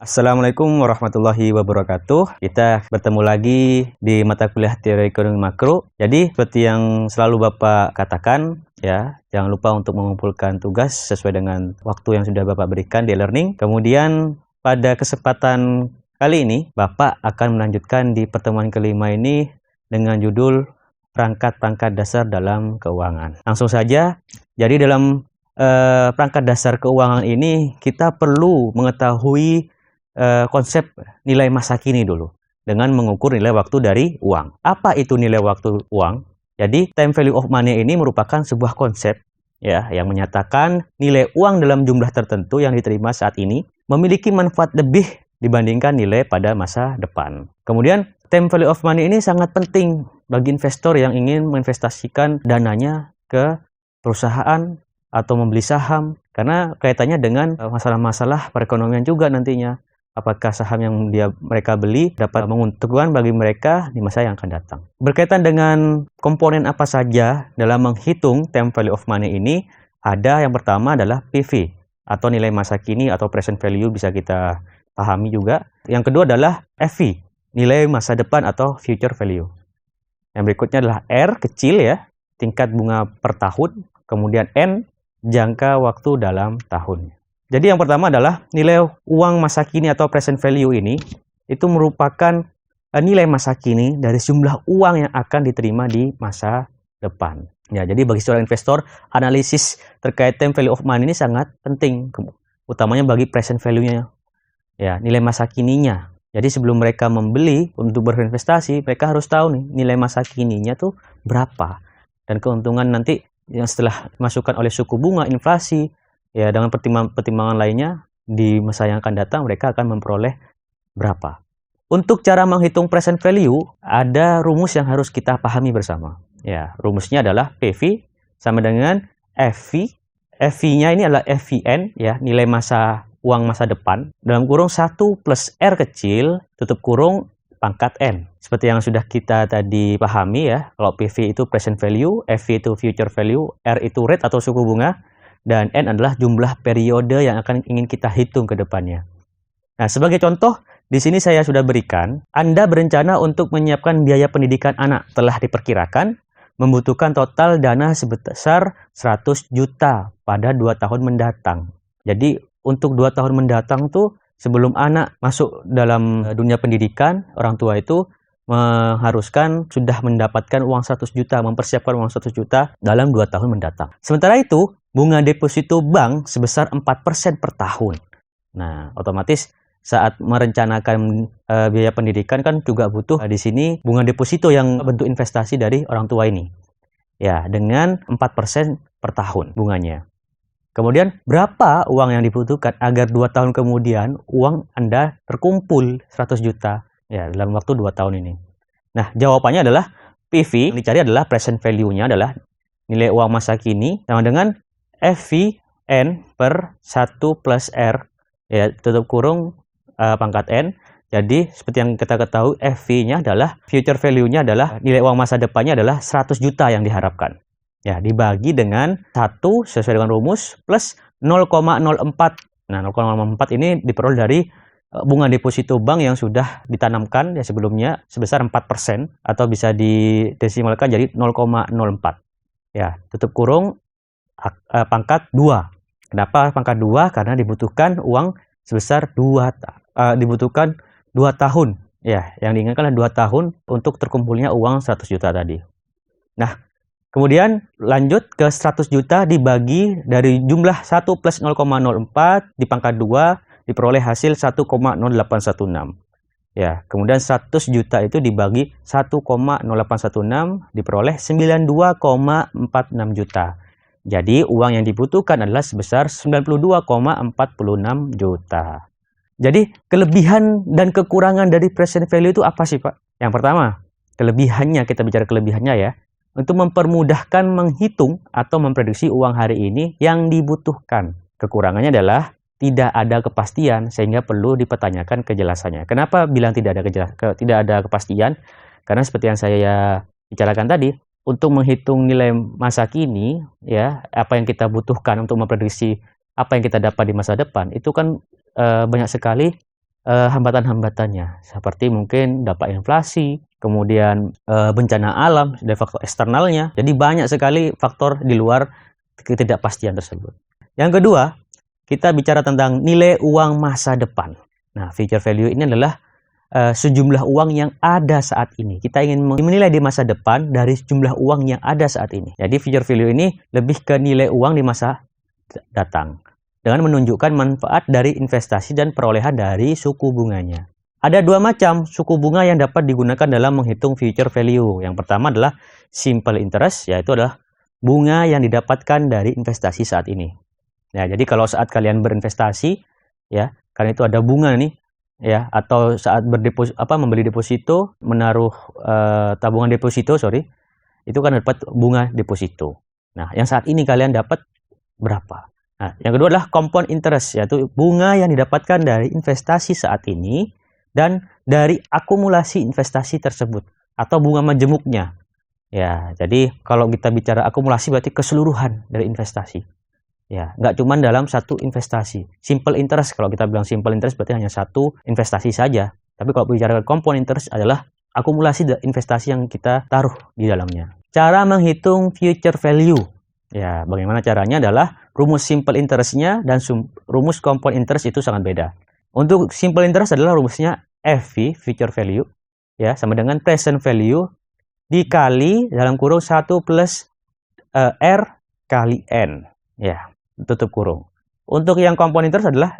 Assalamualaikum warahmatullahi wabarakatuh. Kita bertemu lagi di mata kuliah teori ekonomi makro. Jadi seperti yang selalu Bapak katakan, ya, jangan lupa untuk mengumpulkan tugas sesuai dengan waktu yang sudah Bapak berikan di e-learning. Kemudian pada kesempatan kali ini, Bapak akan melanjutkan di pertemuan kelima ini dengan judul perangkat-perangkat dasar dalam keuangan. Langsung saja, jadi dalam perangkat dasar keuangan ini kita perlu mengetahui konsep nilai masa kini dulu dengan mengukur nilai waktu dari uang. Apa itu nilai waktu uang? Jadi time value of money ini merupakan sebuah konsep ya yang menyatakan nilai uang dalam jumlah tertentu yang diterima saat ini memiliki manfaat lebih dibandingkan nilai pada masa depan. Kemudian time value of money ini sangat penting bagi investor yang ingin menginvestasikan dananya ke perusahaan atau membeli saham karena kaitannya dengan masalah-masalah perekonomian juga nantinya. Apakah saham yang mereka beli dapat menguntungkan bagi mereka di masa yang akan datang. Berkaitan dengan komponen apa saja dalam menghitung time value of money ini, ada yang pertama adalah PV atau nilai masa kini atau present value bisa kita pahami juga. Yang kedua adalah FV, nilai masa depan atau future value. Yang berikutnya adalah R, kecil ya, tingkat bunga per tahun, kemudian N, jangka waktu dalam tahun. Jadi yang pertama adalah nilai uang masa kini atau present value ini itu merupakan nilai masa kini dari jumlah uang yang akan diterima di masa depan. Ya, jadi bagi seorang investor, analisis terkait time value of money ini sangat penting, utamanya bagi present value-nya. Ya, nilai masa kininya. Jadi sebelum mereka membeli untuk berinvestasi, mereka harus tahu nih nilai masa kininya tuh berapa. Dan keuntungan nanti yang setelah dimasukkan oleh suku bunga, inflasi, ya dengan pertimbangan lainnya di masa yang akan datang mereka akan memperoleh berapa. Untuk cara menghitung present value ada rumus yang harus kita pahami bersama. Ya, rumusnya adalah PV sama dengan FV. FV-nya ini adalah FVN ya, nilai masa uang masa depan dalam kurung 1 plus R kecil tutup kurung pangkat N. Seperti yang sudah kita tadi pahami ya, kalau PV itu present value, FV itu future value, R itu rate atau suku bunga, dan N adalah jumlah periode yang akan ingin kita hitung ke depannya. Nah, sebagai contoh, di sini saya sudah berikan, Anda berencana untuk menyiapkan biaya pendidikan anak. Telah diperkirakan membutuhkan total dana sebesar 100 juta pada 2 tahun mendatang. Jadi, untuk 2 tahun mendatang tuh, sebelum anak masuk dalam dunia pendidikan, orang tua itu mengharuskan sudah mendapatkan uang 100 juta, mempersiapkan uang 100 juta dalam 2 tahun mendatang. Sementara itu, bunga deposito bank sebesar 4% per tahun. Nah, otomatis saat merencanakan biaya pendidikan kan juga butuh di sini bunga deposito yang bentuk investasi dari orang tua ini. Ya, dengan 4% per tahun bunganya. Kemudian, berapa uang yang dibutuhkan agar 2 tahun kemudian uang Anda terkumpul 100 juta ya dalam waktu 2 tahun ini. Nah, jawabannya adalah PV, yang dicari adalah present value-nya adalah nilai uang masa kini sama dengan FVN per 1 plus R ya tutup kurung pangkat N. Jadi seperti yang kita ketahui FV-nya adalah future value-nya adalah nilai uang masa depannya adalah 100 juta yang diharapkan. Ya, dibagi dengan 1 sesuai dengan rumus plus 0,04. Nah, 0,04 ini diperoleh dari bunga deposito bank yang sudah ditanamkan ya sebelumnya sebesar 4% atau bisa didesimalkan jadi 0,04. Ya, tutup kurung pangkat 2. Kenapa pangkat 2? Karena dibutuhkan uang sebesar dibutuhkan 2 tahun. Ya, yang diinginkan adalah 2 tahun untuk terkumpulnya uang 100 juta tadi. Nah, kemudian lanjut ke 100 juta dibagi dari jumlah 1 plus 0,04 di pangkat 2 diperoleh hasil 1,0816. Ya, kemudian 100 juta itu dibagi 1,0816 diperoleh 92,46 juta. Jadi uang yang dibutuhkan adalah sebesar 92,46 juta. Jadi kelebihan dan kekurangan dari present value itu apa sih, Pak? Yang pertama, kelebihannya, kita bicara kelebihannya ya. Untuk mempermudahkan menghitung atau memprediksi uang hari ini yang dibutuhkan. Kekurangannya adalah tidak ada kepastian sehingga perlu dipertanyakan kejelasannya. Kenapa bilang tidak ada kepastian? Karena seperti yang saya bicarakan tadi, untuk menghitung nilai masa kini, ya apa yang kita butuhkan untuk memprediksi apa yang kita dapat di masa depan, itu kan banyak sekali hambatan-hambatannya, seperti mungkin dampak inflasi, kemudian bencana alam, dan faktor eksternalnya. Jadi banyak sekali faktor di luar ketidakpastian tersebut. Yang kedua, kita bicara tentang nilai uang masa depan. Nah, future value ini adalah sejumlah uang yang ada saat ini. Kita ingin menilai di masa depan dari jumlah uang yang ada saat ini. Jadi future value ini lebih ke nilai uang di masa datang, dengan menunjukkan manfaat dari investasi dan perolehan dari suku bunganya. Ada dua macam suku bunga yang dapat digunakan dalam menghitung future value. Yang pertama adalah simple interest, yaitu adalah bunga yang didapatkan dari investasi saat ini. Ya, jadi kalau saat kalian berinvestasi, ya, karena itu ada bunga nih, ya, atau saat membeli deposito, menaruh tabungan deposito, itu kan dapat bunga deposito. Nah, yang saat ini kalian dapat berapa? Nah, yang kedua adalah compound interest, yaitu bunga yang didapatkan dari investasi saat ini dan dari akumulasi investasi tersebut atau bunga majemuknya. Ya, jadi kalau kita bicara akumulasi berarti keseluruhan dari investasi. Ya, nggak cuma dalam satu investasi. Simple interest, kalau kita bilang simple interest berarti hanya satu investasi saja. Tapi kalau bicara compound interest adalah akumulasi investasi yang kita taruh di dalamnya. Cara menghitung future value. Ya, bagaimana caranya adalah rumus simple interest-nya dan rumus compound interest itu sangat beda. Untuk simple interest adalah rumusnya FV, future value, ya, sama dengan present value dikali dalam kurung 1 plus R kali N. Ya, tutup kurung. Untuk yang compound interest adalah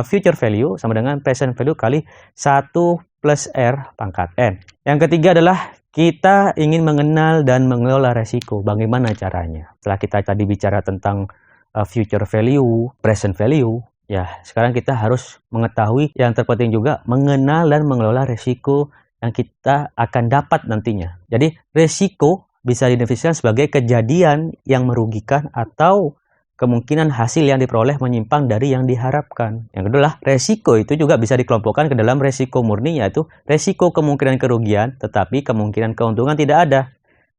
future value sama dengan present value kali 1 plus R pangkat N. Yang ketiga adalah kita ingin mengenal dan mengelola resiko. Bagaimana caranya? Setelah kita tadi bicara tentang future value, present value, ya, sekarang kita harus mengetahui yang terpenting juga mengenal dan mengelola resiko yang kita akan dapat nantinya. Jadi resiko bisa didefinisikan sebagai kejadian yang merugikan atau kemungkinan hasil yang diperoleh menyimpang dari yang diharapkan. Yang kedua, resiko itu juga bisa dikelompokkan ke dalam resiko murni, yaitu resiko kemungkinan kerugian, tetapi kemungkinan keuntungan tidak ada.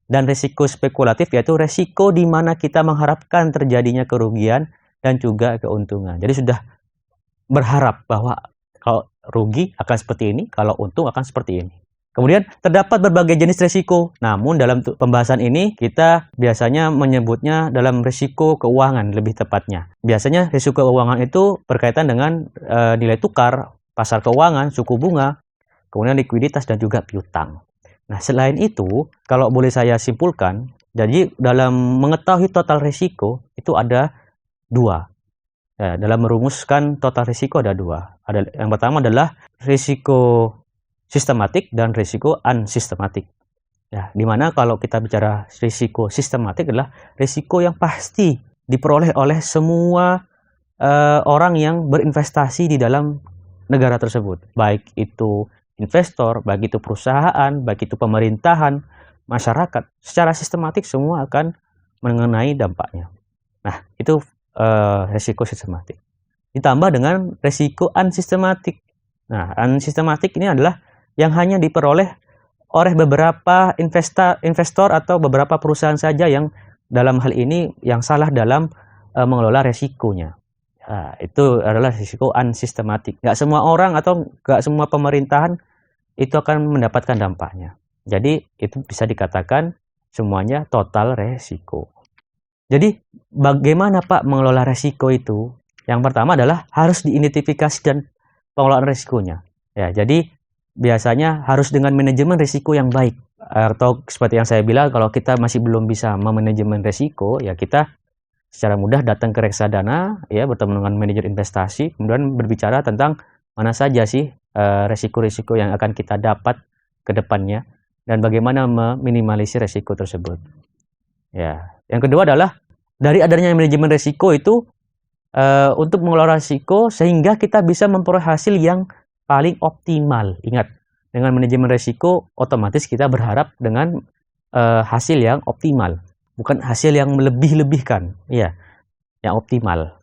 Dan resiko spekulatif, yaitu resiko di mana kita mengharapkan terjadinya kerugian dan juga keuntungan. Jadi sudah berharap bahwa kalau rugi akan seperti ini, kalau untung akan seperti ini. Kemudian terdapat berbagai jenis risiko. Namun dalam pembahasan ini kita biasanya menyebutnya dalam risiko keuangan lebih tepatnya. Biasanya risiko keuangan itu berkaitan dengan nilai tukar, pasar keuangan, suku bunga, kemudian likuiditas dan juga piutang. Nah, selain itu, kalau boleh saya simpulkan, jadi dalam mengetahui total risiko itu ada dua. Ya, dalam merumuskan total risiko ada dua. Yang pertama adalah risiko sistematik dan risiko unsistematik. Ya, dimana kalau kita bicara risiko sistematik adalah risiko yang pasti diperoleh oleh semua orang yang berinvestasi di dalam negara tersebut. Baik itu investor, baik itu perusahaan, baik itu pemerintahan, masyarakat. Secara sistematik semua akan mengenai dampaknya. Nah, itu risiko sistematik. Ditambah dengan risiko unsistematik. Nah, unsistematik ini adalah yang hanya diperoleh oleh beberapa investor atau beberapa perusahaan saja yang dalam hal ini yang salah dalam mengelola resikonya. Nah, itu adalah risiko unsistematik. Nggak semua orang atau nggak semua pemerintahan itu akan mendapatkan dampaknya. Jadi itu bisa dikatakan semuanya total resiko. Jadi bagaimana Pak mengelola resiko itu? Yang pertama adalah harus diidentifikasi dan pengelolaan resikonya. Ya, jadi biasanya harus dengan manajemen risiko yang baik. Atau seperti yang saya bilang, kalau kita masih belum bisa memanajemen risiko, ya kita secara mudah datang ke reksadana, ya, bertemu dengan manajer investasi, kemudian berbicara tentang mana saja sih risiko-risiko yang akan kita dapat ke depannya dan bagaimana meminimalisir risiko tersebut. Ya, yang kedua adalah dari adanya manajemen risiko itu untuk mengelola risiko sehingga kita bisa memperoleh hasil yang paling optimal. Ingat, dengan manajemen risiko otomatis kita berharap dengan hasil yang optimal, bukan hasil yang melebih-lebihkan, ya, yang optimal.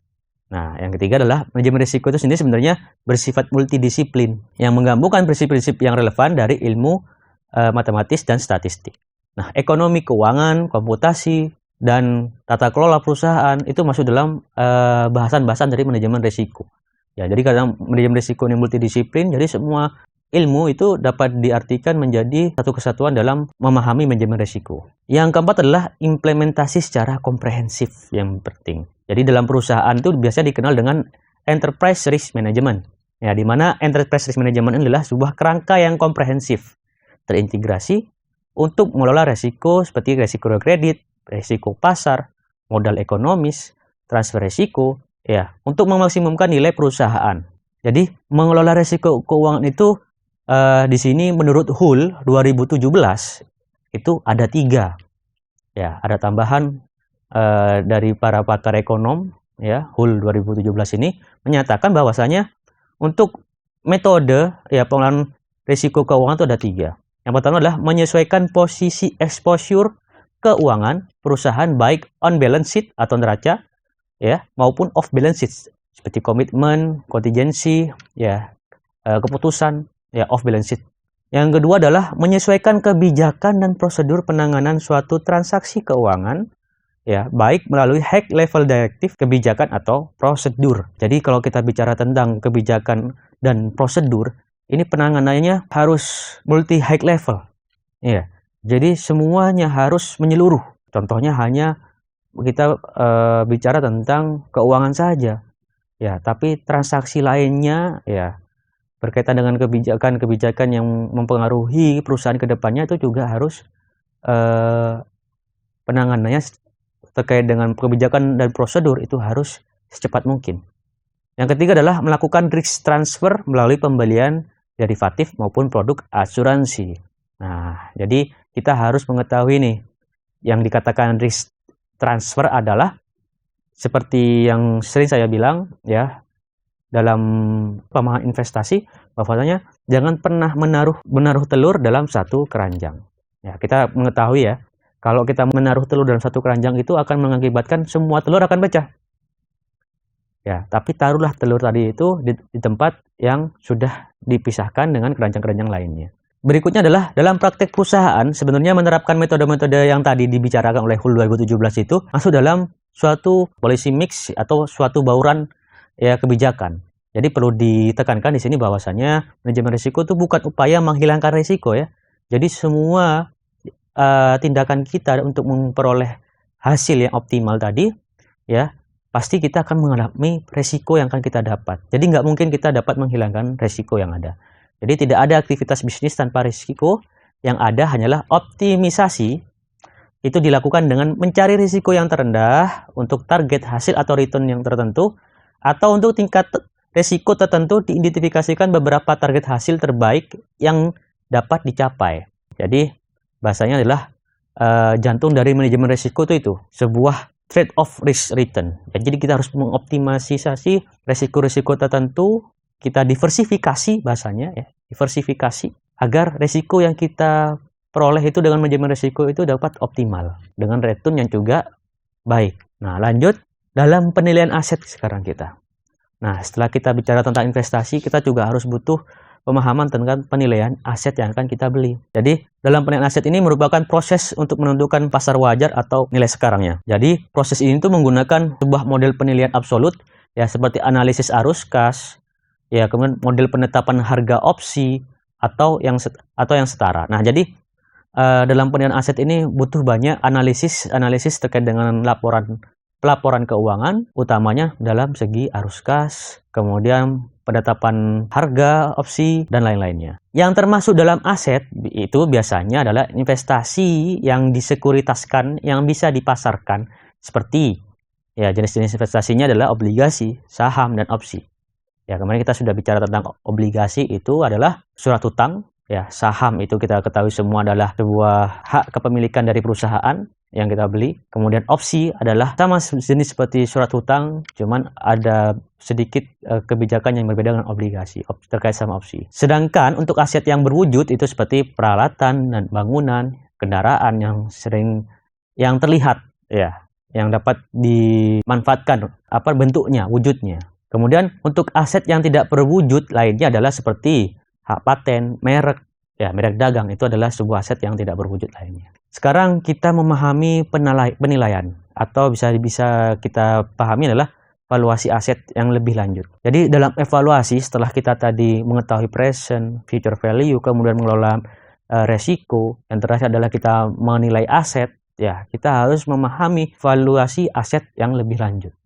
Nah, yang ketiga adalah manajemen risiko itu sendiri sebenarnya bersifat multidisiplin yang menggabungkan prinsip-prinsip yang relevan dari ilmu matematis dan statistik. Nah, ekonomi keuangan, komputasi, dan tata kelola perusahaan itu masuk dalam bahasan-bahasan dari manajemen risiko. Ya, jadi kadang manajemen risiko ini multidisiplin, jadi semua ilmu itu dapat diartikan menjadi satu kesatuan dalam memahami manajemen risiko. Yang keempat adalah implementasi secara komprehensif yang penting. Jadi dalam perusahaan itu biasa dikenal dengan enterprise risk management. Ya, di mana enterprise risk management adalah sebuah kerangka yang komprehensif, terintegrasi untuk mengelola risiko seperti risiko kredit, risiko pasar, modal ekonomis, transfer risiko, ya, untuk memaksimumkan nilai perusahaan. Jadi mengelola risiko keuangan itu di sini menurut HUL 2017 itu ada 3. Ya, ada tambahan dari para pakar ekonom, ya, HUL 2017 ini menyatakan bahwasanya untuk metode ya pengelolaan risiko keuangan itu ada 3. Yang pertama adalah menyesuaikan posisi exposure keuangan perusahaan baik on balance sheet atau neraca, ya, maupun off balance sheet seperti komitmen, kontingensi, ya, keputusan, ya, off balance sheet. Yang kedua adalah menyesuaikan kebijakan dan prosedur penanganan suatu transaksi keuangan, ya, baik melalui high level directive, kebijakan atau prosedur. Jadi kalau kita bicara tentang kebijakan dan prosedur, ini penanganannya harus multi high level. Ya. Jadi semuanya harus menyeluruh. Contohnya hanya kita bicara tentang keuangan saja, ya, tapi transaksi lainnya, ya, berkaitan dengan kebijakan-kebijakan yang mempengaruhi perusahaan ke depannya itu juga harus penanganannya terkait dengan kebijakan dan prosedur itu harus secepat mungkin. Yang ketiga adalah melakukan risk transfer melalui pembelian derivatif maupun produk asuransi. Nah, jadi kita harus mengetahui nih, yang dikatakan risk transfer adalah seperti yang sering saya bilang, ya, dalam pemahaman investasi, bahwasanya jangan pernah menaruh telur dalam satu keranjang. Ya, kita mengetahui ya, kalau kita menaruh telur dalam satu keranjang itu akan mengakibatkan semua telur akan pecah. Ya, tapi taruhlah telur tadi itu di tempat yang sudah dipisahkan dengan keranjang-keranjang lainnya. Berikutnya adalah dalam praktek perusahaan sebenarnya menerapkan metode-metode yang tadi dibicarakan oleh HUL 2017 itu masuk dalam suatu policy mix atau suatu bauran, ya, kebijakan. Jadi perlu ditekankan di sini bahwasanya manajemen risiko itu bukan upaya menghilangkan risiko, ya. Jadi semua tindakan kita untuk memperoleh hasil yang optimal tadi, ya, pasti kita akan mengalami risiko yang akan kita dapat. Jadi nggak mungkin kita dapat menghilangkan risiko yang ada. Jadi tidak ada aktivitas bisnis tanpa risiko, yang ada hanyalah optimisasi. Itu dilakukan dengan mencari risiko yang terendah untuk target hasil atau return yang tertentu, atau untuk tingkat risiko tertentu diidentifikasikan beberapa target hasil terbaik yang dapat dicapai. Jadi bahasanya adalah jantung dari manajemen risiko itu sebuah trade-off risk return. Jadi kita harus mengoptimalisasi risiko-risiko tertentu, kita diversifikasi bahasanya, ya, diversifikasi agar risiko yang kita peroleh itu dengan manajemen risiko itu dapat optimal dengan return yang juga baik. Nah, lanjut dalam penilaian aset sekarang kita. Nah, setelah kita bicara tentang investasi, kita juga harus butuh pemahaman tentang penilaian aset yang akan kita beli. Jadi, dalam penilaian aset ini merupakan proses untuk menentukan pasar wajar atau nilai sekarangnya. Jadi, proses ini tuh menggunakan sebuah model penilaian absolut, ya, seperti analisis arus kas, ya, kemudian model penetapan harga opsi atau yang setara. Nah, jadi dalam penilaian aset ini butuh banyak analisis terkait dengan pelaporan keuangan, utamanya dalam segi arus kas, kemudian penetapan harga opsi dan lain-lainnya. Yang termasuk dalam aset itu biasanya adalah investasi yang disekuritaskan yang bisa dipasarkan, seperti, ya, jenis-jenis investasinya adalah obligasi, saham, dan opsi. Ya, kemarin kita sudah bicara tentang obligasi, itu adalah surat hutang, ya. Saham itu kita ketahui semua adalah sebuah hak kepemilikan dari perusahaan yang kita beli. Kemudian opsi adalah sama jenis seperti surat hutang, cuman ada sedikit kebijakan yang berbeda dengan obligasi terkait sama opsi. Sedangkan untuk aset yang berwujud itu seperti peralatan dan bangunan, kendaraan yang terlihat, ya, yang dapat dimanfaatkan bentuknya, wujudnya. Kemudian untuk aset yang tidak berwujud lainnya adalah seperti hak paten, merek, ya, merek dagang itu adalah sebuah aset yang tidak berwujud lainnya. Sekarang kita memahami penilaian, atau bisa kita pahami adalah valuasi aset yang lebih lanjut. Jadi dalam evaluasi setelah kita tadi mengetahui present, future value, kemudian mengelola resiko, yang terakhir adalah kita menilai aset, ya kita harus memahami valuasi aset yang lebih lanjut.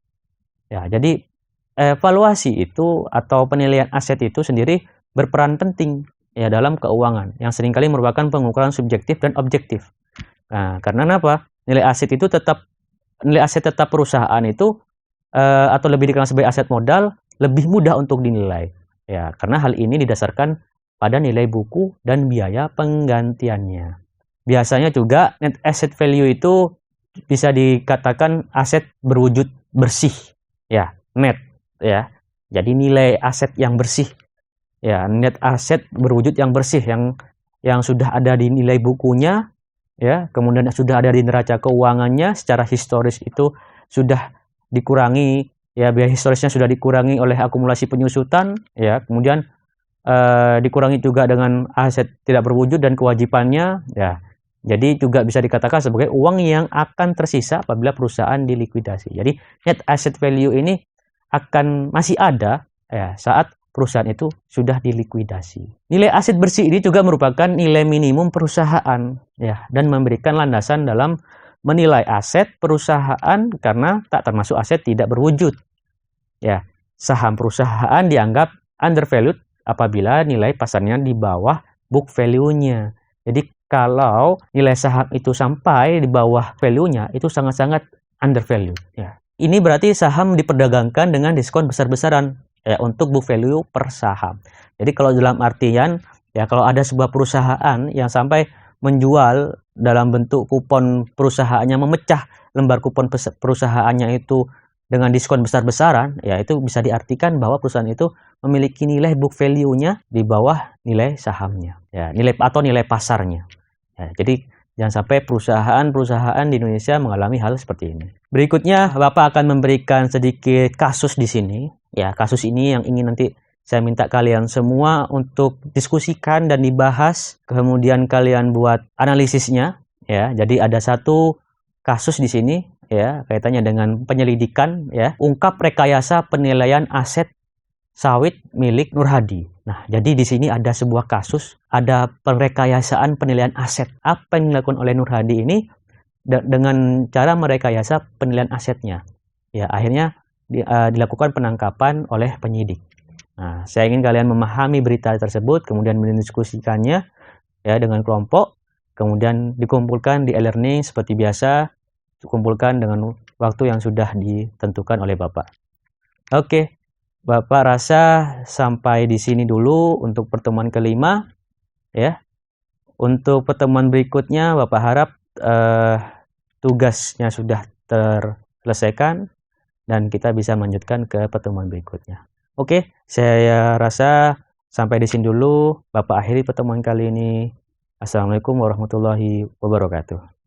Ya, jadi evaluasi itu atau penilaian aset itu sendiri berperan penting ya dalam keuangan yang seringkali merupakan pengukuran subjektif dan objektif. Nah, karena apa? Nilai aset tetap perusahaan itu atau lebih dikenal sebagai aset modal lebih mudah untuk dinilai. Ya, karena hal ini didasarkan pada nilai buku dan biaya penggantiannya. Biasanya juga net asset value itu bisa dikatakan aset berwujud bersih. Ya, net ya. Jadi nilai aset yang bersih. Ya, net aset berwujud yang bersih yang sudah ada di nilai bukunya ya, kemudian sudah ada di neraca keuangannya secara historis itu sudah dikurangi ya, biaya historisnya sudah dikurangi oleh akumulasi penyusutan ya, kemudian dikurangi juga dengan aset tidak berwujud dan kewajibannya ya. Jadi juga bisa dikatakan sebagai uang yang akan tersisa apabila perusahaan dilikuidasi. Jadi net asset value ini akan masih ada ya saat perusahaan itu sudah dilikuidasi. Nilai aset bersih ini juga merupakan nilai minimum perusahaan ya, dan memberikan landasan dalam menilai aset perusahaan karena tak termasuk aset tidak berwujud. Ya, saham perusahaan dianggap undervalued apabila nilai pasarnya di bawah book value-nya. Jadi kalau nilai saham itu sampai di bawah value-nya itu sangat-sangat undervalued ya. Ini berarti saham diperdagangkan dengan diskon besar-besaran ya untuk book value per saham. Jadi kalau dalam artian ya, kalau ada sebuah perusahaan yang sampai menjual dalam bentuk kupon perusahaannya, memecah lembar kupon perusahaannya itu dengan diskon besar-besaran, ya itu bisa diartikan bahwa perusahaan itu memiliki nilai book value-nya di bawah nilai sahamnya, ya nilai atau nilai pasarnya. Ya, jadi jangan sampai perusahaan-perusahaan di Indonesia mengalami hal seperti ini. Berikutnya, Bapak akan memberikan sedikit kasus di sini. Ya, kasus ini yang ingin nanti saya minta kalian semua untuk diskusikan dan dibahas. Kemudian kalian buat analisisnya. Ya, jadi ada satu kasus di sini, ya, kaitannya dengan penyelidikan. Ya, ungkap rekayasa penilaian aset sawit milik Nur Hadi. Nah, jadi di sini ada sebuah kasus, ada perekayasaan penilaian aset. Apa yang dilakukan oleh Nur Hadi ini dengan cara merekayasa penilaian asetnya? Ya, akhirnya dilakukan penangkapan oleh penyidik. Nah, saya ingin kalian memahami berita tersebut, kemudian mendiskusikannya ya dengan kelompok, kemudian dikumpulkan di e-learning seperti biasa, dikumpulkan dengan waktu yang sudah ditentukan oleh Bapak. Oke. Bapak rasa sampai di sini dulu untuk pertemuan kelima ya. Untuk pertemuan berikutnya Bapak harap tugasnya sudah terselesaikan dan kita bisa melanjutkan ke pertemuan berikutnya. Oke, saya rasa sampai di sini dulu. Bapak akhiri pertemuan kali ini. Assalamualaikum warahmatullahi wabarakatuh.